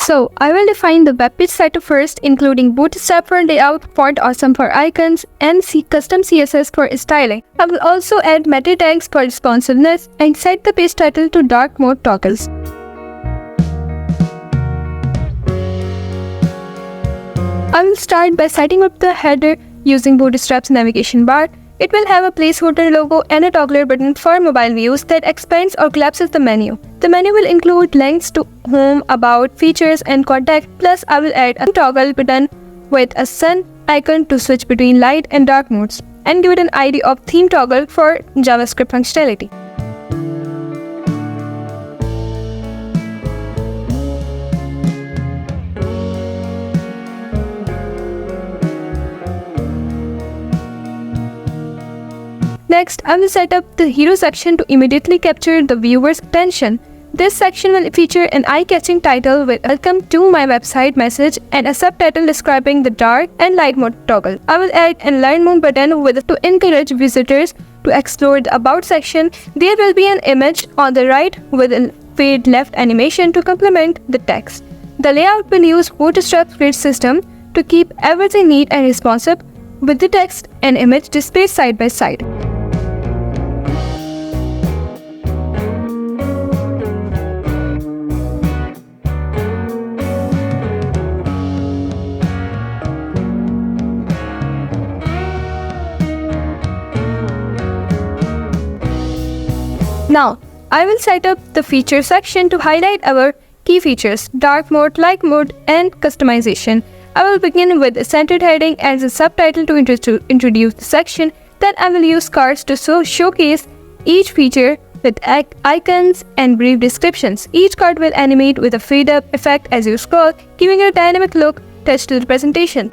So I will define the web page setup first, including Bootstrap for layout, Font Awesome for icons, and custom CSS for styling. I will also add meta tags for responsiveness and set the page title to dark mode toggles. I will start by setting up the header using Bootstrap's navigation bar. It will have a placeholder logo and a toggler button for mobile views that expands or collapses the menu. The menu will include links to home, about, features, and contact. Plus, I will add a toggle button with a sun icon to switch between light and dark modes, and give it an ID of theme toggle for JavaScript functionality. Next, I will set up the hero section to immediately capture the viewer's attention. This section will feature an eye-catching title with "Welcome to my website" message and a subtitle describing the dark and light mode toggle. I will add a learn more button to encourage visitors to explore the about section. There will be an image on the right with a fade left animation to complement the text. The layout will use Bootstrap's grid system to keep everything neat and responsive, with the text and image displayed side by side. Now, I will set up the feature section to highlight our key features: dark mode, light mode, and customization. I will begin with a centered heading as a subtitle to introduce the section. Then I will use cards to showcase each feature with icons and brief descriptions. Each card will animate with a fade-up effect as you scroll, giving a dynamic look touch to the presentation.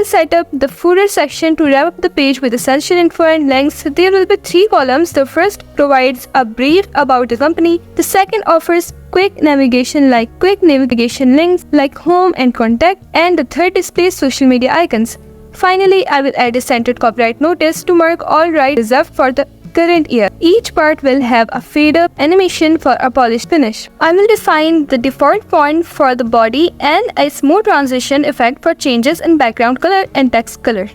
will set up the footer section to wrap up the page with essential info and links. There will be 3 columns. The first provides a brief about the company. The second offers quick navigation links like home and contact, and the third displays social media icons. Finally, I will add a centered copyright notice to mark all rights reserved for the current year. Each part will have a fade-up animation for a polished finish. I will define the default font for the body and a smooth transition effect for changes in background color and text color.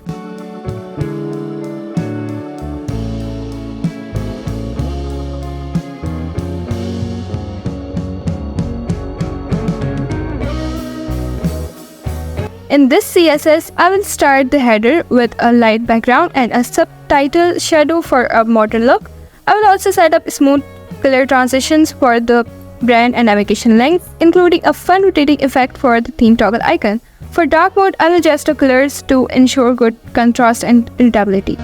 In this CSS, I will start the header with a light background and a subtitle shadow for a modern look. I will also set up smooth color transitions for the brand and navigation links, including a fun rotating effect for the theme toggle icon. For dark mode, I will adjust the colors to ensure good contrast and readability.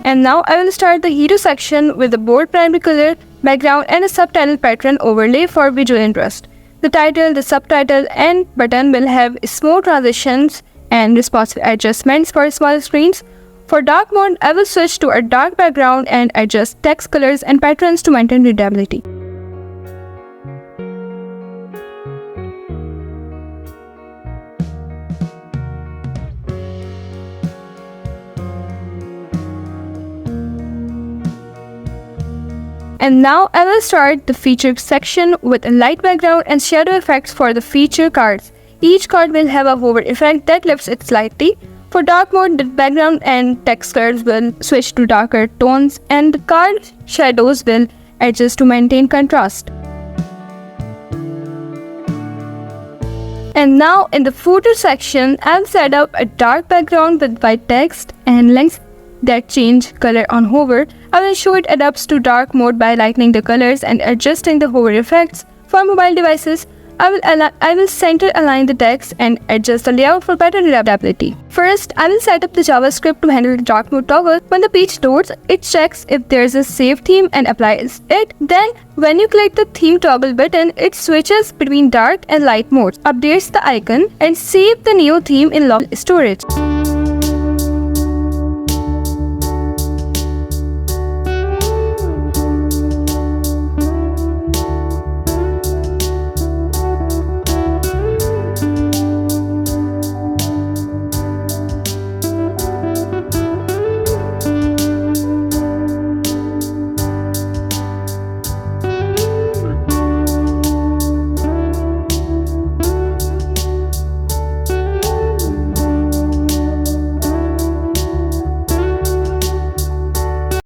And now I will start the hero section with a bold primary color background and a subtitle pattern overlay for visual interest. The title, the subtitle, and button will have smooth transitions and responsive adjustments for small screens. For dark mode, I will switch to a dark background and adjust text colors and patterns to maintain readability. And now I will start the feature section with a light background and shadow effects for the feature cards. Each card will have a hover effect that lifts it slightly. For dark mode, the background and text colors will switch to darker tones and the card shadows will adjust to maintain contrast. And now in the footer section, I'll set up a dark background with white text and links that change color on hover. I will show it adapts to dark mode by lightening the colors and adjusting the hover effects. For mobile devices, I will center align the text and adjust the layout for better readability. First, I will set up the JavaScript to handle the dark mode toggle. When the page loads, it checks if there is a save theme and applies it. Then, when you click the theme toggle button, it switches between dark and light modes, updates the icon, and saves the new theme in local storage.